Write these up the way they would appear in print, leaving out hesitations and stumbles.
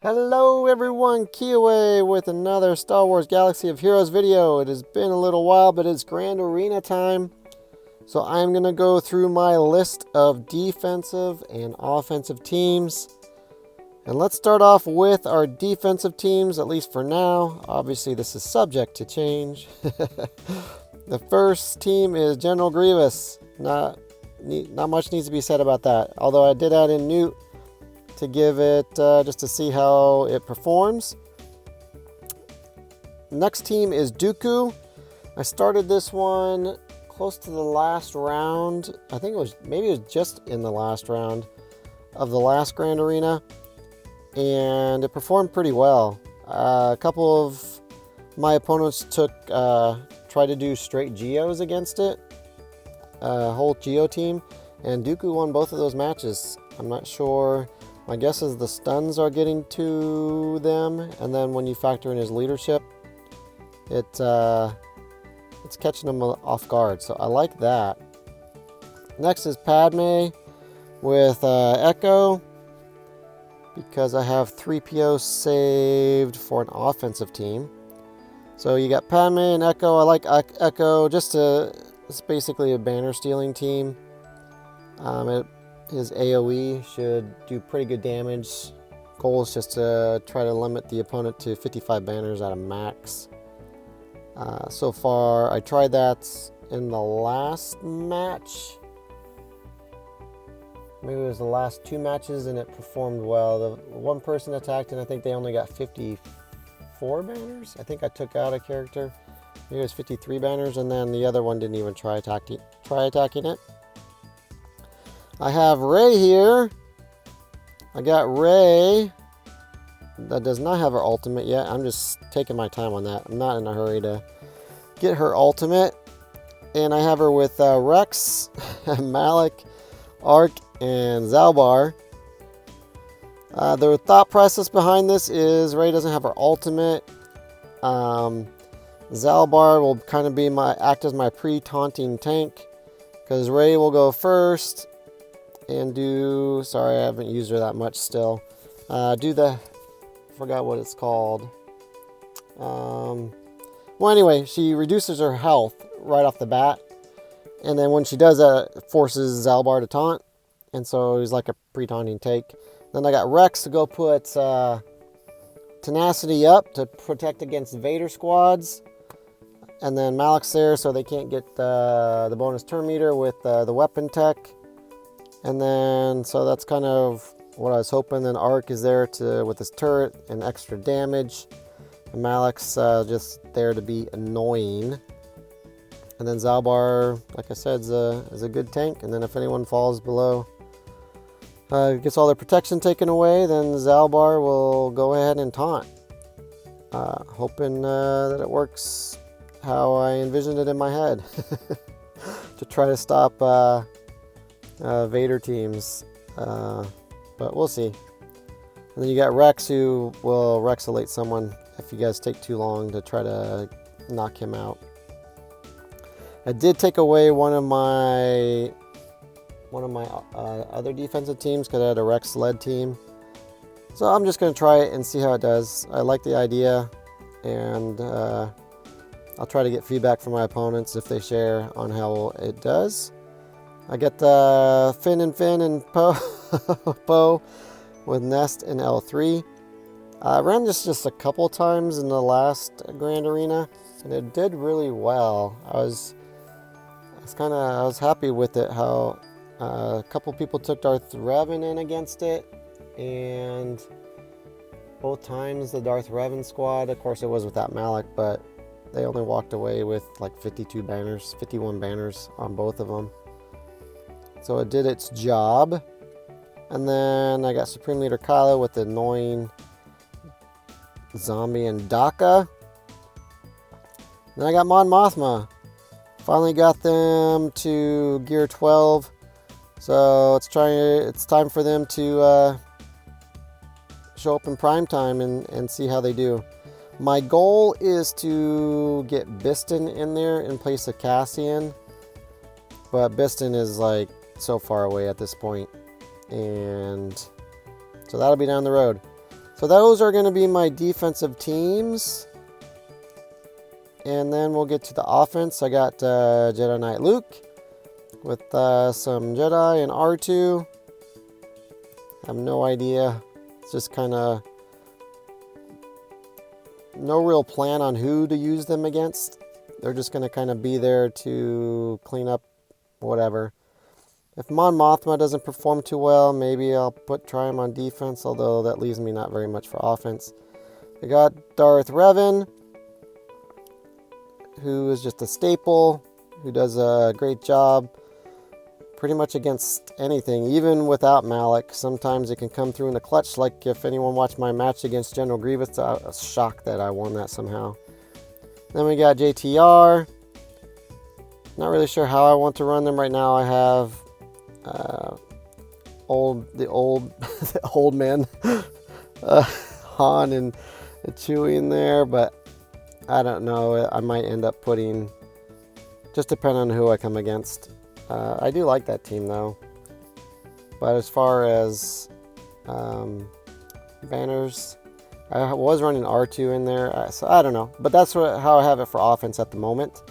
Hello everyone, Kiwi with another Star Wars Galaxy of Heroes video. It has been a little while, but it's Grand Arena time. So I'm going to go through my list of defensive and offensive teams. And let's start off with our defensive teams, at least for now. Obviously this is subject to change. The first team is General Grievous. Not much needs to be said about that. Although I did add in Newt to give it just to see how it performs. Next team is Dooku. I started this one close to the last round. I think maybe it was just in the last round of the last Grand Arena, and it performed pretty well. A couple of my opponents tried to do straight Geos against it, a whole Geo team, and Dooku won both of those matches. I'm not sure. My guess is the stuns are getting to them, and then when you factor in his leadership, it's catching them off guard. So I like that. Next is Padme with Echo, because I have 3PO saved for an offensive team. So you got Padme and Echo. I like Echo it's basically a banner stealing team. His AoE should do pretty good damage. Goal is just to try to limit the opponent to 55 banners at a max. So far, I tried that in the last match. Maybe it was the last two matches, and it performed well. The one person attacked, and I think they only got 54 banners. I think I took out a character. Maybe it was 53 banners, and then the other one didn't even try attacking it. I have Rey here. I got Rey. That does not have her ultimate yet. I'm just taking my time on that. I'm not in a hurry to get her ultimate. And I have her with Rex, Malik, Ark, and Zalbar. The thought process behind this is Rey doesn't have her ultimate. Zalbar will kind of be act as my pre-taunting tank, because Rey will go first and sorry, I haven't used her that much still. Forgot what it's called. Well, anyway, she reduces her health right off the bat. And then when she does that, it forces Zalbar to taunt. And so he's like a pre-taunting take. Then I got Rex to go put Tenacity up to protect against Vader squads. And then Malik's there so they can't get the bonus turn meter with the weapon tech. And then, so that's kind of what I was hoping. Then Ark is there with his turret and extra damage. And Malik's just there to be annoying. And then Zalbar, like I said, is a good tank. And then if anyone falls below, gets all their protection taken away, then Zalbar will go ahead and taunt. Hoping that it works how I envisioned it in my head. To try to stop Vader teams, but we'll see. And then you got Rex, who will Rexolate someone if you guys take too long to try to knock him out. I did take away one of my other defensive teams because I had a Rex led team, so I'm just going to try it and see how it does. I like the idea, and I'll try to get feedback from my opponents if they share on how it does. I got Finn and Poe with Nest and L3. I ran this just a couple times in the last Grand Arena, and it did really well. I was happy with it. How a couple people took Darth Revan in against it, and both times the Darth Revan squad, of course it was without Malik, but they only walked away with like 51 banners on both of them. So it did its job. And then I got Supreme Leader Kylo with the annoying zombie and Daka. Then I got Mon Mothma. Finally got them to Gear 12. So it's time for them to show up in prime time and see how they do. My goal is to get Biston in there in place of Cassian. But Biston is like so far away at this point, and so that'll be down the road. So those are going to be my defensive teams. And then we'll get to the offense. I got Jedi Knight Luke with some Jedi and R2. I have no idea. It's just kind of no real plan on who to use them against. They're just going to kind of be there to clean up whatever. If Mon Mothma doesn't perform too well, maybe I'll try him on defense, although that leaves me not very much for offense. I got Darth Revan, who is just a staple, who does a great job pretty much against anything, even without Malak. Sometimes it can come through in the clutch, like if anyone watched my match against General Grievous, I was shocked that I won that somehow. Then we got JTR. Not really sure how I want to run them right now. I have the old men, Han and Chewie in there, but I don't know. I might end up putting, just depending on who I come against. I do like that team though, but as far as banners, I was running R2 in there, so I don't know, but that's how I have it for offense at the moment.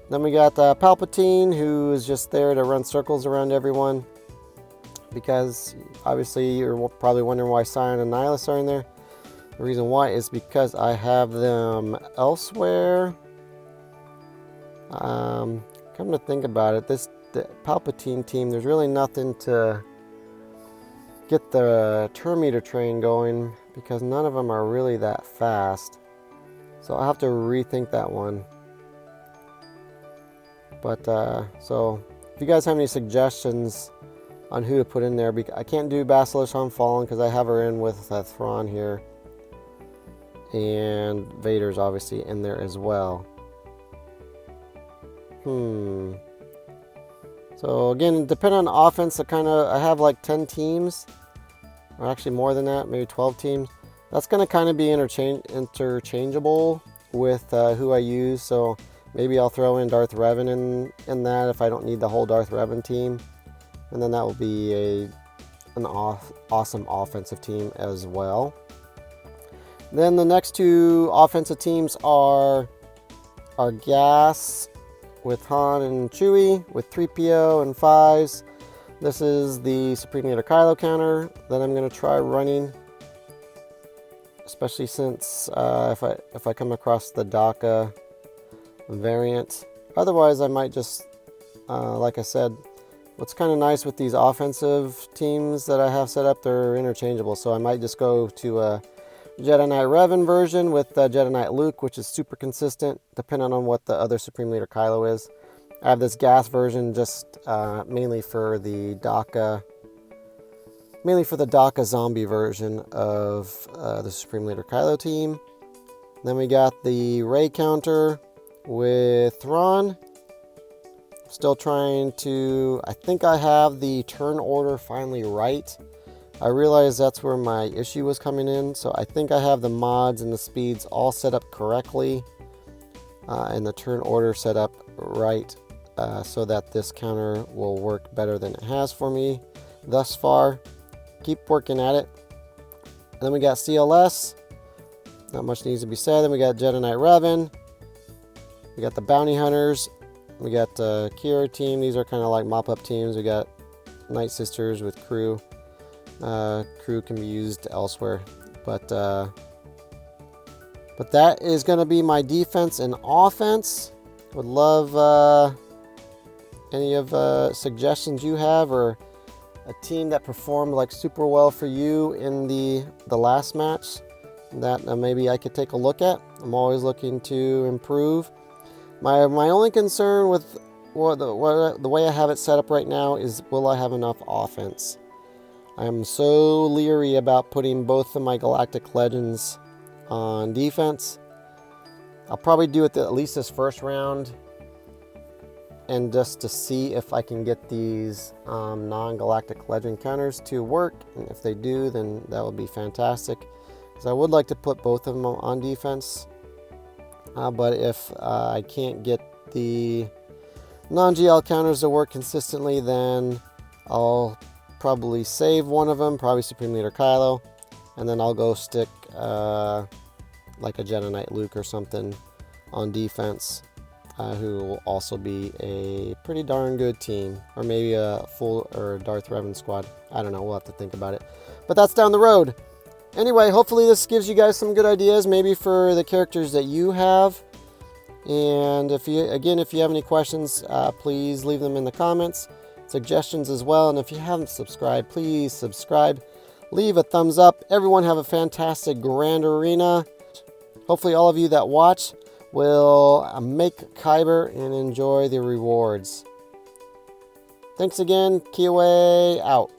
Then we got Palpatine, who is just there to run circles around everyone, because obviously you're probably wondering why Sion and Nihilus are in there. The reason why is because I have them elsewhere. Come to think about it, the Palpatine team, there's really nothing to get the turn meter train going, because none of them are really that fast. So I'll have to rethink that one. But so if you guys have any suggestions on who to put in there, I can't do Basilisk Unfallen because I have her in with Thrawn here, and Vader's obviously in there as well. So again, depending on offense, I have like 10 teams, or actually more than that, maybe 12 teams. That's going to kind of be interchangeable with who I use. So maybe I'll throw in Darth Revan in that if I don't need the whole Darth Revan team, and then that will be an awesome offensive team as well. Then the next two offensive teams are Gas with Han and Chewie, with 3PO and 5s. This is the Supreme Leader Kylo counter that I'm going to try running, especially since if I come across the DACA variant. Otherwise, I might just, like I said, what's kind of nice with these offensive teams that I have set up, they're interchangeable. So I might just go to a Jedi Knight Revan version with Jedi Knight Luke, which is super consistent, depending on what the other Supreme Leader Kylo is. I have this gas version just mainly for the DACA zombie version of the Supreme Leader Kylo team. Then we got the Rey counter with Thrawn. Still trying to, I think I have the turn order finally right. I realized that's where my issue was coming in, so I think I have the mods and the speeds all set up correctly, and the turn order set up right, so that this counter will work better than it has for me thus far. Keep working at it. And then we got CLS. Not much needs to be said. Then we got Jedi Knight Revan. We got the Bounty Hunters. We got Kira team. These are kind of like mop-up teams. We got Night Sisters with crew. Crew can be used elsewhere, but that is going to be my defense and offense. Would love any of suggestions you have, or a team that performed like super well for you in the last match that maybe I could take a look at. I'm always looking to improve. My only concern with the way I have it set up right now is, will I have enough offense? I'm so leery about putting both of my Galactic Legends on defense. I'll probably do it at least this first round, and just to see if I can get these non-Galactic Legend counters to work. And if they do, then that would be fantastic, because I would like to put both of them on defense. But if I can't get the non-GL counters to work consistently, then I'll probably save one of them, probably Supreme Leader Kylo, And then I'll go stick like a Jedi Knight Luke or something on defense, who will also be a pretty darn good team. Or maybe a full or Darth Revan squad. I don't know, we'll have to think about it. But that's down the road. Anyway, hopefully this gives you guys some good ideas, maybe for the characters that you have. And if you have any questions, please leave them in the comments, suggestions as well. And if you haven't subscribed, please subscribe, leave a thumbs up. Everyone have a fantastic Grand Arena. Hopefully all of you that watch will make Kyber and enjoy the rewards. Thanks again. Kiwi out.